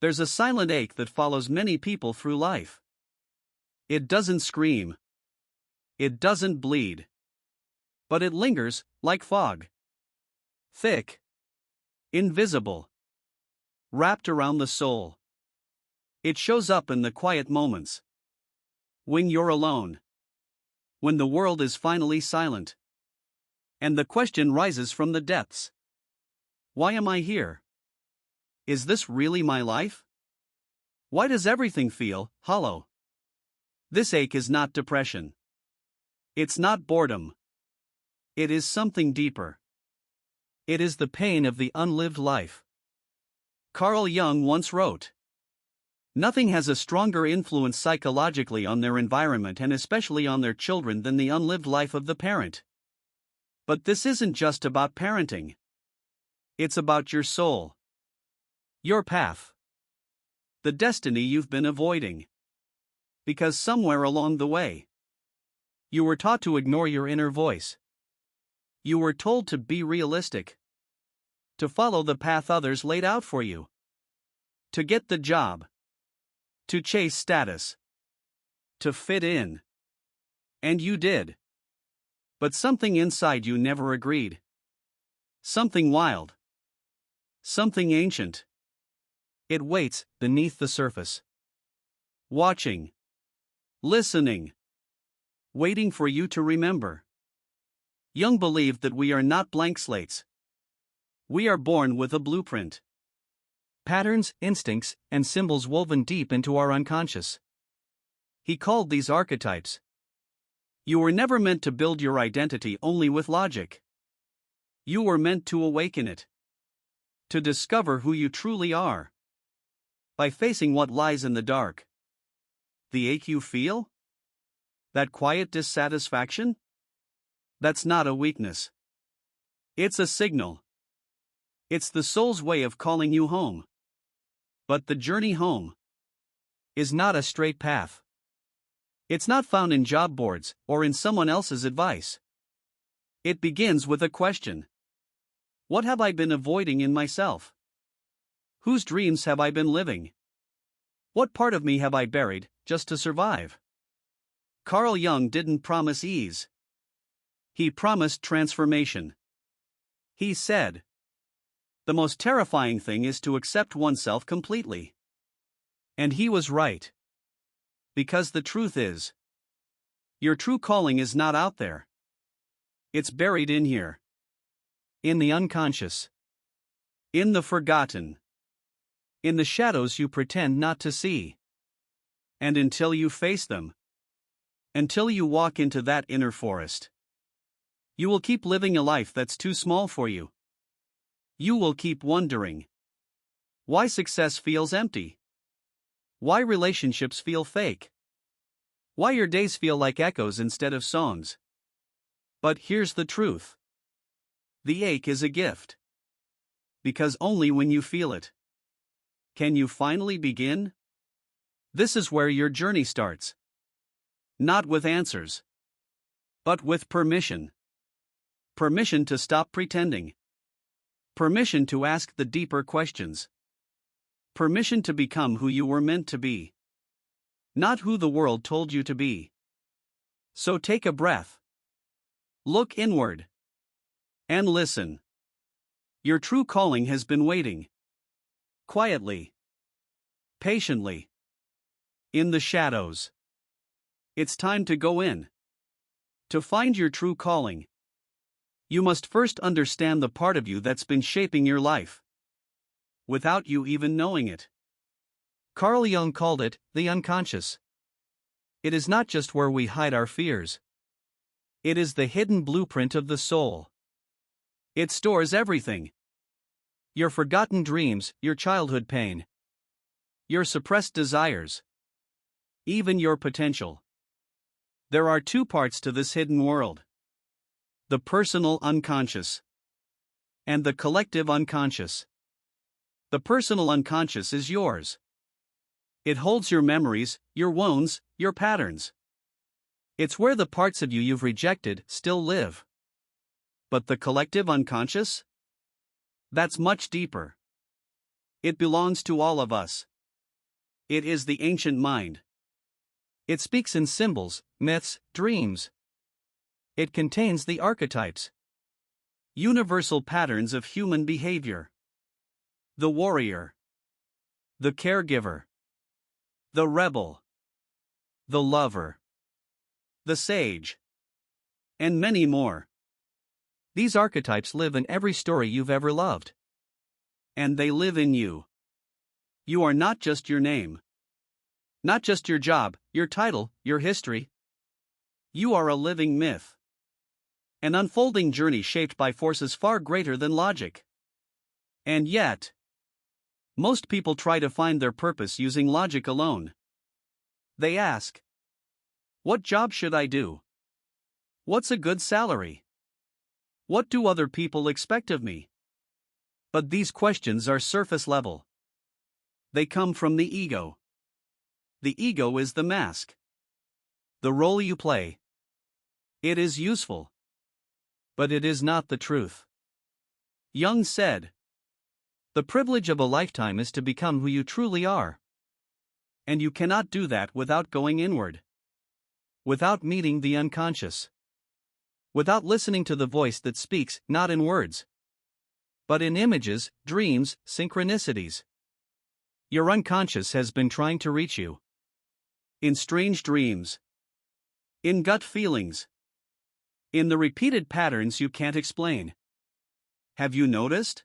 There's a silent ache that follows many people through life. It doesn't scream. It doesn't bleed. But it lingers, like fog. Thick. Invisible. Wrapped around the soul. It shows up in the quiet moments. When you're alone. When the world is finally silent. And the question rises from the depths. Why am I here? Is this really my life? Why does everything feel hollow? This ache is not depression. It's not boredom. It is something deeper. It is the pain of the unlived life. Carl Jung once wrote, "Nothing has a stronger influence psychologically on their environment and especially on their children than the unlived life of the parent." But this isn't just about parenting. It's about your soul. Your path. The destiny you've been avoiding. Because somewhere along the way, you were taught to ignore your inner voice. You were told to be realistic. To follow the path others laid out for you. To get the job. To chase status. To fit in. And you did. But something inside you never agreed. Something wild. Something ancient. It waits beneath the surface. Watching. Listening. Waiting for you to remember. Jung believed that we are not blank slates. We are born with a blueprint. Patterns, instincts, and symbols woven deep into our unconscious. He called these archetypes. You were never meant to build your identity only with logic. You were meant to awaken it. To discover who you truly are. By facing what lies in the dark. The ache you feel? That quiet dissatisfaction? That's not a weakness. It's a signal. It's the soul's way of calling you home. But the journey home is not a straight path. It's not found in job boards or in someone else's advice. It begins with a question. What have I been avoiding in myself? Whose dreams have I been living? What part of me have I buried just to survive? Carl Jung didn't promise ease. He promised transformation. He said, "The most terrifying thing is to accept oneself completely." And he was right. Because the truth is, your true calling is not out there. It's buried in here. In the unconscious. In the forgotten. In the shadows you pretend not to see. And until you face them, until you walk into that inner forest, you will keep living a life that's too small for you. You will keep wondering why success feels empty. Why relationships feel fake. Why your days feel like echoes instead of songs. But here's the truth. The ache is a gift. Because only when you feel it can you finally begin. This is where your journey starts. Not with answers, but with permission. Permission to stop pretending. Permission to ask the deeper questions. Permission to become who you were meant to be. Not who the world told you to be. So take a breath. Look inward. And listen. Your true calling has been waiting. Quietly. Patiently. In the shadows. It's time to go in. To find your true calling, you must first understand the part of you that's been shaping your life. Without you even knowing it. Carl Jung called it the unconscious. It is not just where we hide our fears. It is the hidden blueprint of the soul. It stores everything. Your forgotten dreams, your childhood pain. Your suppressed desires. Even your potential. There are two parts to this hidden world. The personal unconscious. And the collective unconscious. The personal unconscious is yours. It holds your memories, your wounds, your patterns. It's where the parts of you you've rejected still live. But the collective unconscious? That's much deeper. It belongs to all of us. It is the ancient mind. It speaks in symbols, myths, dreams. It contains the archetypes, universal patterns of human behavior. The warrior, the caregiver, the rebel, the lover, the sage, and many more. These archetypes live in every story you've ever loved. And they live in you. You are not just your name. Not just your job, your title, your history. You are a living myth. An unfolding journey shaped by forces far greater than logic. And yet, most people try to find their purpose using logic alone. They ask, what job should I do? What's a good salary? What do other people expect of me? But these questions are surface level. They come from the ego. The ego is the mask. The role you play. It is useful. But it is not the truth. Jung said, the privilege of a lifetime is to become who you truly are. And you cannot do that without going inward. Without meeting the unconscious. Without listening to the voice that speaks, not in words, but in images, dreams, synchronicities. Your unconscious has been trying to reach you. In strange dreams. In gut feelings. In the repeated patterns you can't explain. Have you noticed?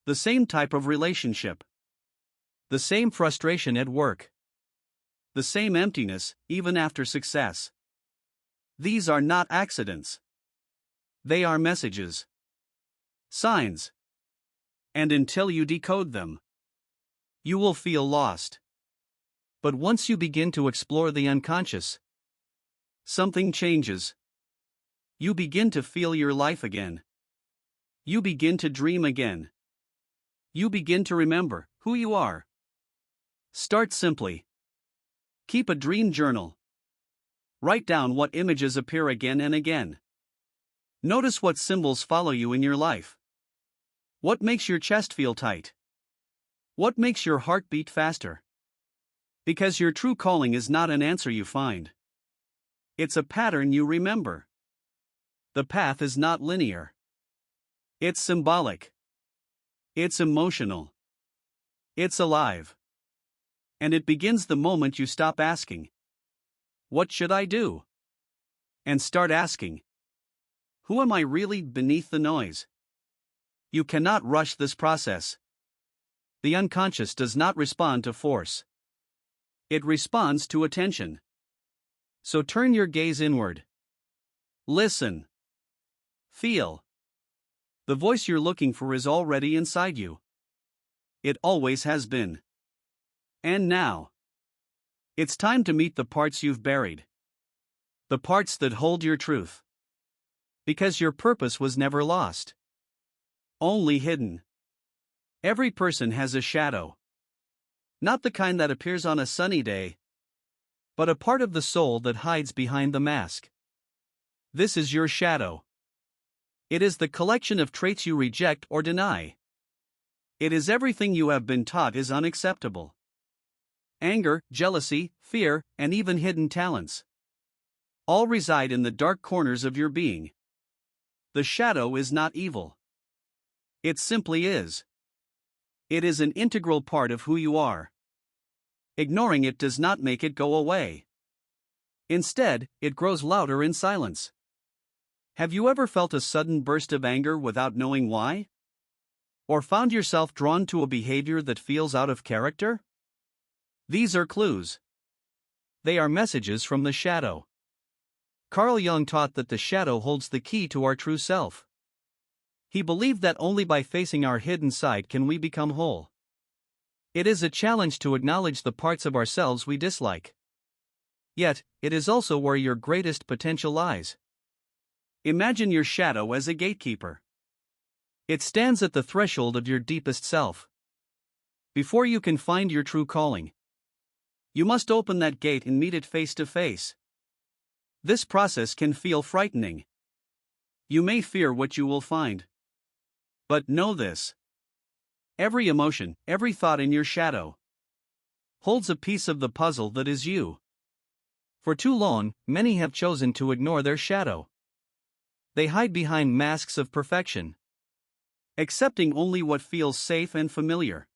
The same type of relationship. The same frustration at work. The same emptiness, even after success. These are not accidents. They are messages. Signs. And until you decode them, you will feel lost. But once you begin to explore the unconscious, something changes. You begin to feel your life again. You begin to dream again. You begin to remember who you are. Start simply. Keep a dream journal. Write down what images appear again and again. Notice what symbols follow you in your life. What makes your chest feel tight? What makes your heart beat faster? Because your true calling is not an answer you find. It's a pattern you remember. The path is not linear. It's symbolic. It's emotional. It's alive. And it begins the moment you stop asking, what should I do? And start asking, who am I really beneath the noise? You cannot rush this process. The unconscious does not respond to force. It responds to attention. So turn your gaze inward. Listen. Feel. The voice you're looking for is already inside you. It always has been. And now, it's time to meet the parts you've buried. The parts that hold your truth. Because your purpose was never lost. Only hidden. Every person has a shadow. Not the kind that appears on a sunny day, but a part of the soul that hides behind the mask. This is your shadow. It is the collection of traits you reject or deny. It is everything you have been taught is unacceptable. Anger, jealousy, fear, and even hidden talents. All reside in the dark corners of your being. The shadow is not evil. It simply is. It is an integral part of who you are. Ignoring it does not make it go away. Instead, it grows louder in silence. Have you ever felt a sudden burst of anger without knowing why? Or found yourself drawn to a behavior that feels out of character? These are clues. They are messages from the shadow. Carl Jung taught that the shadow holds the key to our true self. He believed that only by facing our hidden side can we become whole. It is a challenge to acknowledge the parts of ourselves we dislike. Yet, it is also where your greatest potential lies. Imagine your shadow as a gatekeeper. It stands at the threshold of your deepest self. Before you can find your true calling, you must open that gate and meet it face to face. This process can feel frightening. You may fear what you will find. But know this. Every emotion, every thought in your shadow holds a piece of the puzzle that is you. For too long, many have chosen to ignore their shadow. They hide behind masks of perfection, accepting only what feels safe and familiar.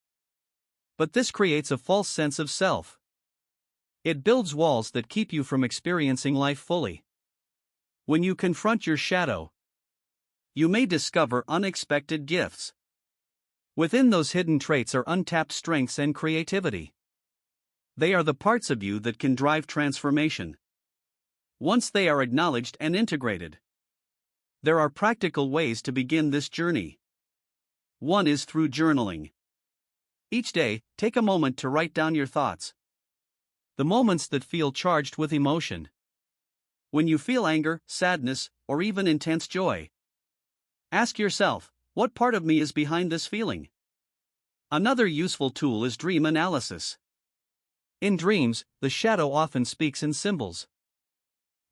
But this creates a false sense of self. It builds walls that keep you from experiencing life fully. When you confront your shadow, you may discover unexpected gifts. Within those hidden traits are untapped strengths and creativity. They are the parts of you that can drive transformation. Once they are acknowledged and integrated, there are practical ways to begin this journey. One is through journaling. Each day, take a moment to write down your thoughts. The moments that feel charged with emotion. When you feel anger, sadness, or even intense joy, ask yourself, what part of me is behind this feeling? Another useful tool is dream analysis. In dreams, the shadow often speaks in symbols.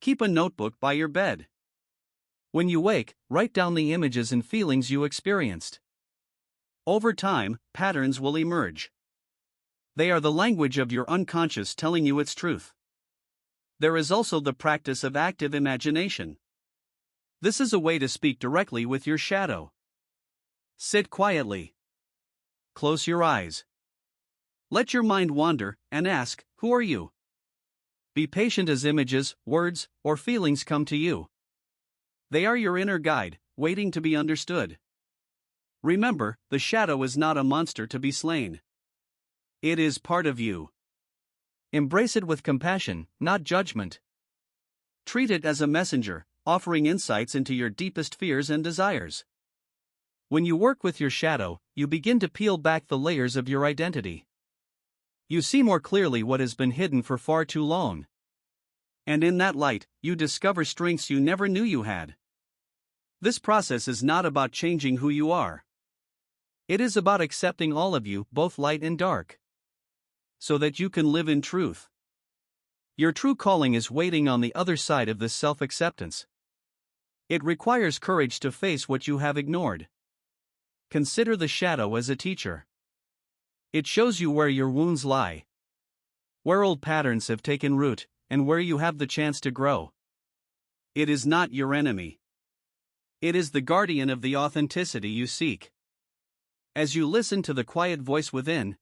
Keep a notebook by your bed. When you wake, write down the images and feelings you experienced. Over time, patterns will emerge. They are the language of your unconscious telling you its truth. There is also the practice of active imagination. This is a way to speak directly with your shadow. Sit quietly. Close your eyes. Let your mind wander and ask, who are you? Be patient as images, words, or feelings come to you. They are your inner guide, waiting to be understood. Remember, the shadow is not a monster to be slain. It is part of you. Embrace it with compassion, not judgment. Treat it as a messenger, offering insights into your deepest fears and desires. When you work with your shadow, you begin to peel back the layers of your identity. You see more clearly what has been hidden for far too long. And in that light, you discover strengths you never knew you had. This process is not about changing who you are. It is about accepting all of you, both light and dark, so that you can live in truth. Your true calling is waiting on the other side of this self-acceptance. It requires courage to face what you have ignored. Consider the shadow as a teacher. It shows you where your wounds lie, where old patterns have taken root, and where you have the chance to grow. It is not your enemy. It is the guardian of the authenticity you seek. As you listen to the quiet voice within,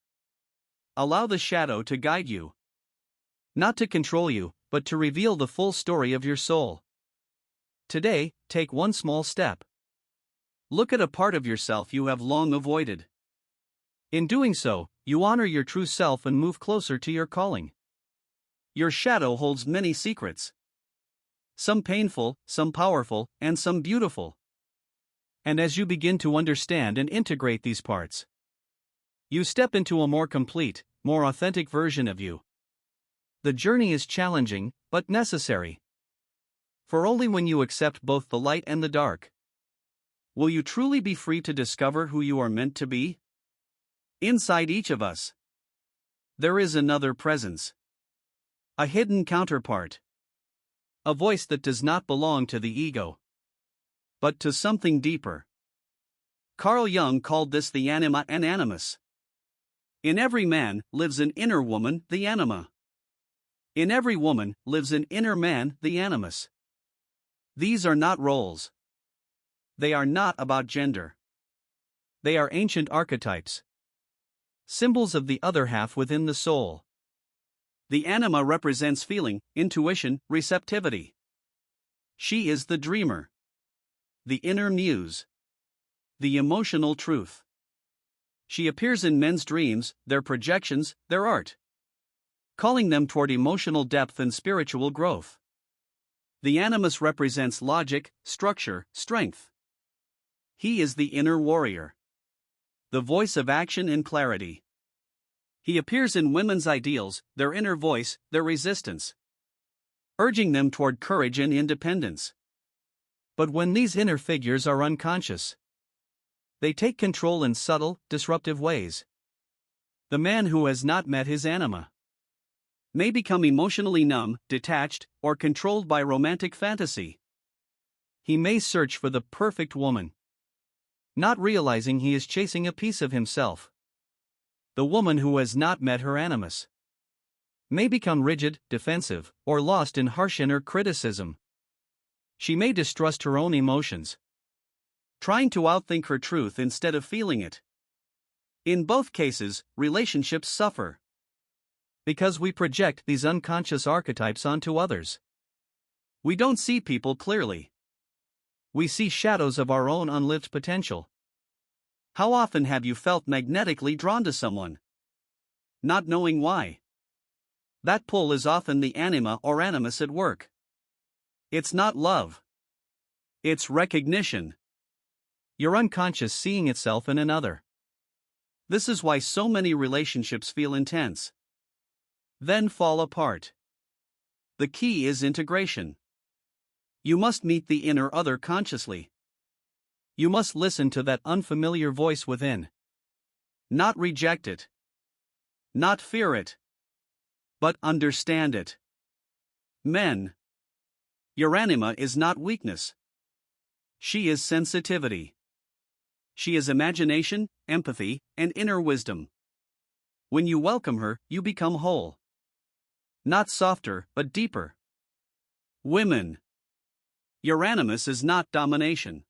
allow the shadow to guide you. Not to control you, but to reveal the full story of your soul. Today, take one small step. Look at a part of yourself you have long avoided. In doing so, you honor your true self and move closer to your calling. Your shadow holds many secrets. Some painful, some powerful, and some beautiful. And as you begin to understand and integrate these parts, you step into a more complete, more authentic version of you. The journey is challenging, but necessary. For only when you accept both the light and the dark will you truly be free to discover who you are meant to be. Inside each of us, there is another presence. A hidden counterpart. A voice that does not belong to the ego, but to something deeper. Carl Jung called this the anima and animus. In every man lives an inner woman, the anima. In every woman lives an inner man, the animus. These are not roles. They are not about gender. They are ancient archetypes. Symbols of the other half within the soul. The anima represents feeling, intuition, receptivity. She is the dreamer, the inner muse, the emotional truth. She appears in men's dreams, their projections, their art, calling them toward emotional depth and spiritual growth. The animus represents logic, structure, strength. He is the inner warrior, the voice of action and clarity. He appears in women's ideals, their inner voice, their resistance, urging them toward courage and independence. But when these inner figures are unconscious, they take control in subtle, disruptive ways. The man who has not met his anima may become emotionally numb, detached, or controlled by romantic fantasy. He may search for the perfect woman, not realizing he is chasing a piece of himself. The woman who has not met her animus may become rigid, defensive, or lost in harsh inner criticism. She may distrust her own emotions, trying to outthink her truth instead of feeling it. In both cases, relationships suffer because we project these unconscious archetypes onto others. We don't see people clearly. We see shadows of our own unlived potential. How often have you felt magnetically drawn to someone, not knowing why? That pull is often the anima or animus at work. It's not love. It's recognition. Your unconscious seeing itself in another. This is why so many relationships feel intense, then fall apart. The key is integration. You must meet the inner other consciously. You must listen to that unfamiliar voice within. Not reject it. Not fear it. But understand it. Men. Your anima is not weakness. She is sensitivity. She is imagination, empathy, and inner wisdom. When you welcome her, you become whole. Not softer, but deeper. Women. Your animus is not domination.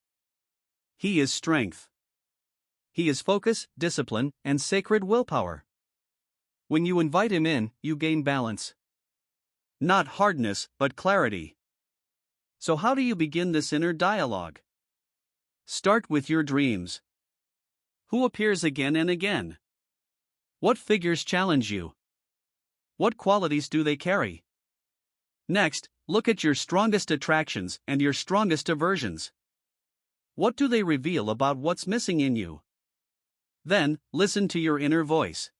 He is strength. He is focus, discipline, and sacred willpower. When you invite him in, you gain balance. Not hardness, but clarity. So how do you begin this inner dialogue? Start with your dreams. Who appears again and again? What figures challenge you? What qualities do they carry? Next, look at your strongest attractions and your strongest aversions. What do they reveal about what's missing in you? Then, listen to your inner voice.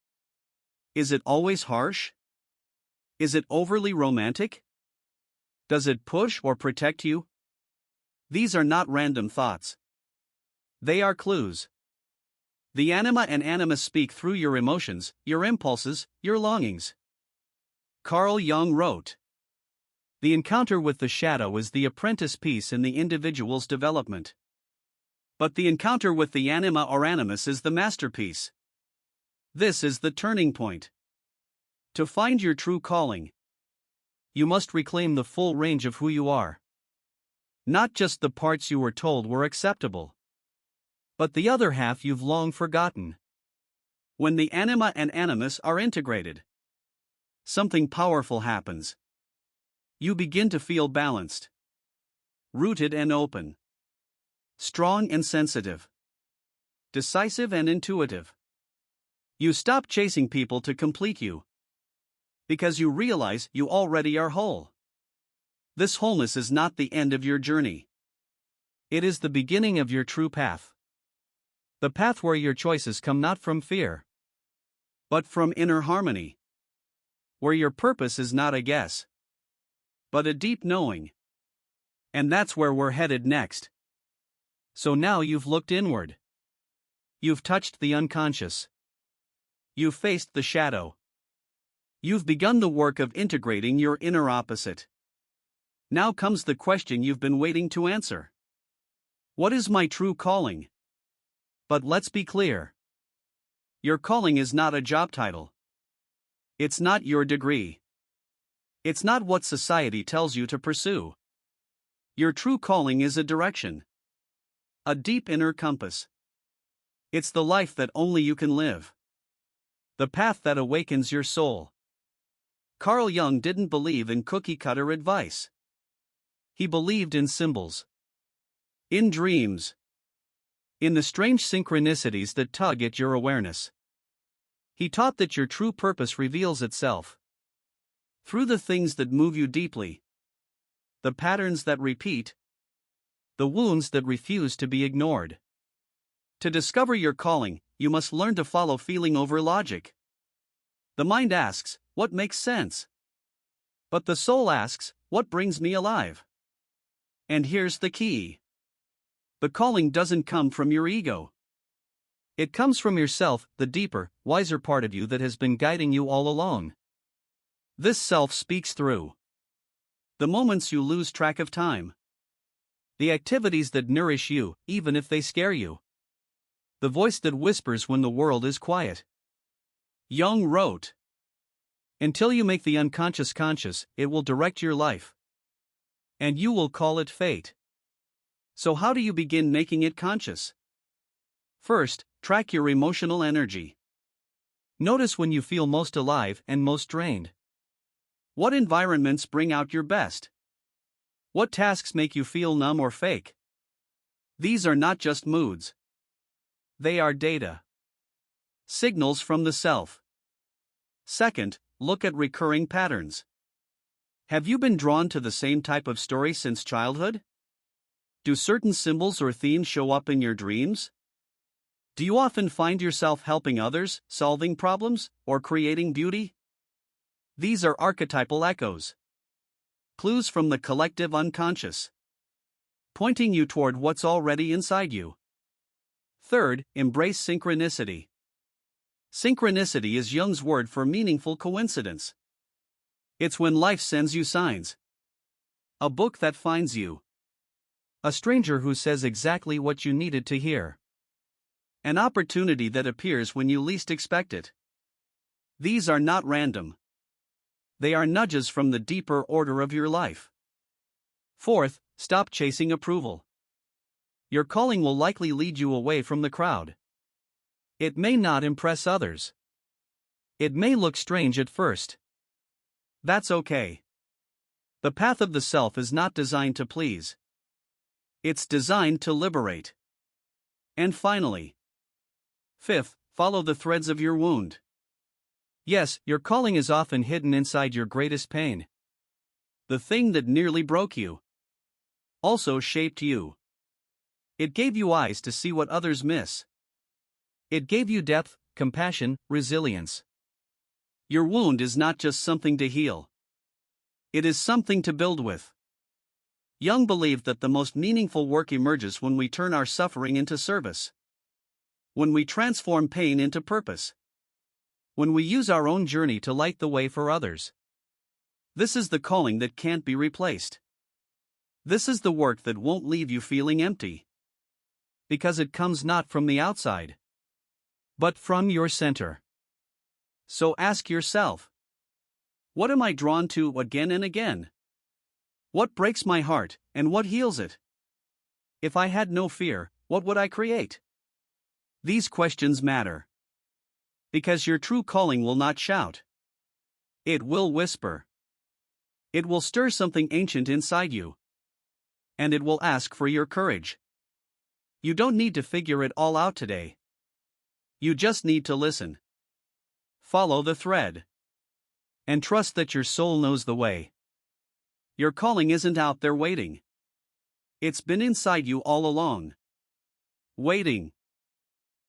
Is it always harsh? Is it overly romantic? Does it push or protect you? These are not random thoughts. They are clues. The anima and animus speak through your emotions, your impulses, your longings. Carl Jung wrote, "The encounter with the shadow is the apprentice piece in the individual's development. But the encounter with the anima or animus is the masterpiece. This is the turning point. To find your true calling, you must reclaim the full range of who you are. Not just the parts you were told were acceptable, but the other half you've long forgotten." When the anima and animus are integrated, something powerful happens. You begin to feel balanced, rooted and open, strong and sensitive, decisive and intuitive. You stop chasing people to complete you, because you realize you already are whole. This wholeness is not the end of your journey. It is the beginning of your true path. The path where your choices come not from fear, but from inner harmony. Where your purpose is not a guess, but a deep knowing. And that's where we're headed next. So now you've looked inward. You've touched the unconscious. You've faced the shadow. You've begun the work of integrating your inner opposite. Now comes the question you've been waiting to answer. What is my true calling? But let's be clear. Your calling is not a job title. It's not your degree. It's not what society tells you to pursue. Your true calling is a direction, a deep inner compass. It's the life that only you can live, the path that awakens your soul. Carl Jung didn't believe in cookie-cutter advice. He believed in symbols, in dreams, in the strange synchronicities that tug at your awareness. He taught that your true purpose reveals itself through the things that move you deeply, the patterns that repeat, the wounds that refuse to be ignored. To discover your calling, you must learn to follow feeling over logic. The mind asks, what makes sense? But the soul asks, what brings me alive? And here's the key. The calling doesn't come from your ego. It comes from yourself, the deeper, wiser part of you that has been guiding you all along. This self speaks through the moments you lose track of time, the activities that nourish you, even if they scare you, the voice that whispers when the world is quiet. Jung wrote, Until you make the unconscious conscious, it will direct your life. And you will call it fate. So, how do you begin making it conscious? First, track your emotional energy. Notice when you feel most alive and most drained. What environments bring out your best? What tasks make you feel numb or fake? These are not just moods. They are data. Signals from the self. Second, look at recurring patterns. Have you been drawn to the same type of story since childhood? Do certain symbols or themes show up in your dreams? Do you often find yourself helping others, solving problems, or creating beauty? These are archetypal echoes. Clues from the collective unconscious, pointing you toward what's already inside you. Third, embrace synchronicity. Synchronicity is Jung's word for meaningful coincidence. It's when life sends you signs. A book that finds you. A stranger who says exactly what you needed to hear. An opportunity that appears when you least expect it. These are not random. They are nudges from the deeper order of your life. Fourth, stop chasing approval. Your calling will likely lead you away from the crowd. It may not impress others. It may look strange at first. That's okay. The path of the self is not designed to please. It's designed to liberate. And finally, fifth, follow the threads of your wound. Yes, your calling is often hidden inside your greatest pain. The thing that nearly broke you also shaped you. It gave you eyes to see what others miss. It gave you depth, compassion, resilience. Your wound is not just something to heal. It is something to build with. Jung believed that the most meaningful work emerges when we turn our suffering into service. When we transform pain into purpose. When we use our own journey to light the way for others. This is the calling that can't be replaced. This is the work that won't leave you feeling empty. Because it comes not from the outside, but from your center. So ask yourself, what am I drawn to again and again? What breaks my heart, and what heals it? If I had no fear, what would I create? These questions matter. Because your true calling will not shout. It will whisper. It will stir something ancient inside you. And it will ask for your courage. You don't need to figure it all out today. You just need to listen. Follow the thread. And trust that your soul knows the way. Your calling isn't out there waiting. It's been inside you all along. Waiting.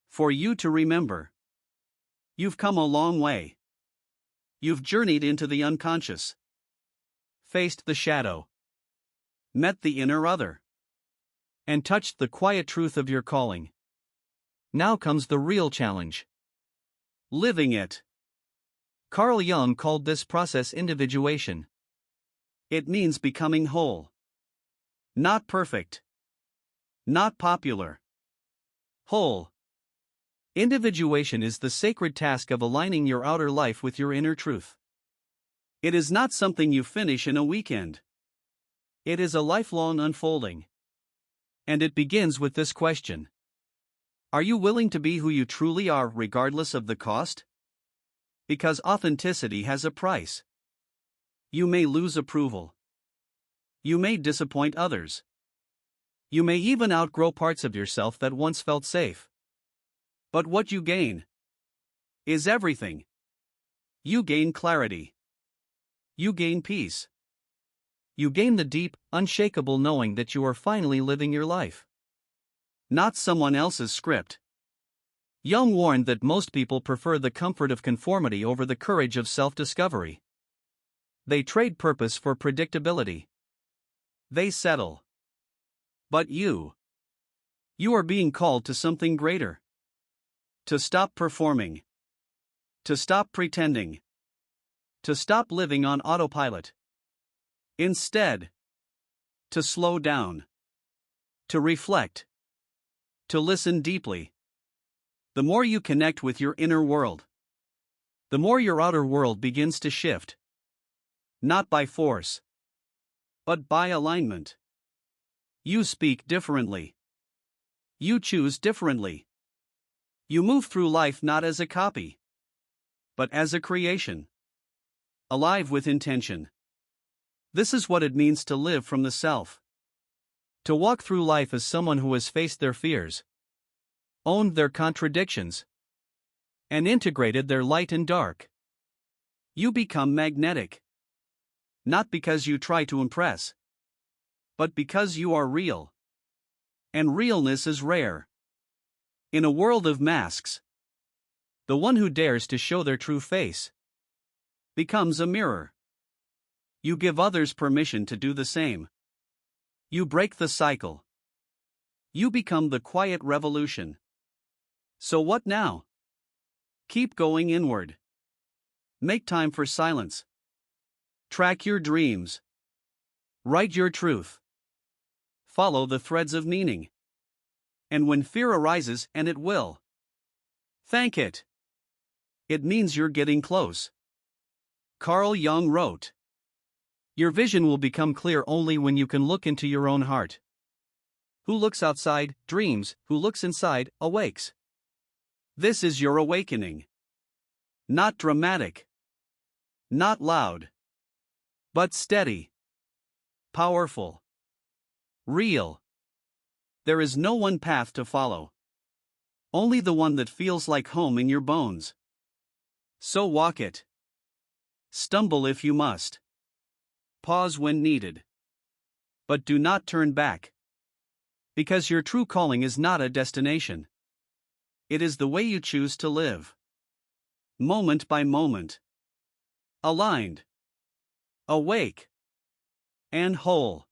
For you to remember. You've come a long way. You've journeyed into the unconscious. Faced the shadow. Met the inner other. And touched the quiet truth of your calling. Now comes the real challenge. Living it. Carl Jung called this process individuation. It means becoming whole. Not perfect. Not popular. Whole. Individuation is the sacred task of aligning your outer life with your inner truth. It is not something you finish in a weekend. It is a lifelong unfolding. And it begins with this question. Are you willing to be who you truly are regardless of the cost? Because authenticity has a price. You may lose approval. You may disappoint others. You may even outgrow parts of yourself that once felt safe. But what you gain is everything. You gain clarity. You gain peace. You gain the deep, unshakable knowing that you are finally living your life. Not someone else's script. Jung warned that most people prefer the comfort of conformity over the courage of self-discovery. They trade purpose for predictability. They settle. But you are being called to something greater. To stop performing. To stop pretending. To stop living on autopilot. Instead, to slow down. To reflect. To listen deeply. The more you connect with your inner world, the more your outer world begins to shift. Not by force, but by alignment. You speak differently. You choose differently. You move through life not as a copy, but as a creation. Alive with intention. This is what it means to live from the self. To walk through life as someone who has faced their fears, owned their contradictions, and integrated their light and dark. You become magnetic. Not because you try to impress, but because you are real. And realness is rare. In a world of masks, the one who dares to show their true face becomes a mirror. You give others permission to do the same. You break the cycle. You become the quiet revolution. So what now? Keep going inward. Make time for silence. Track your dreams. Write your truth. Follow the threads of meaning. And when fear arises, and it will, thank it. It means you're getting close. Carl Jung wrote, "Your vision will become clear only when you can look into your own heart. Who looks outside, dreams, who looks inside, awakes." This is your awakening. Not dramatic. Not loud. But steady. Powerful. Real. There is no one path to follow. Only the one that feels like home in your bones. So walk it. Stumble if you must. Pause when needed. But do not turn back. Because your true calling is not a destination. It is the way you choose to live. Moment by moment. Aligned. Awake. And whole.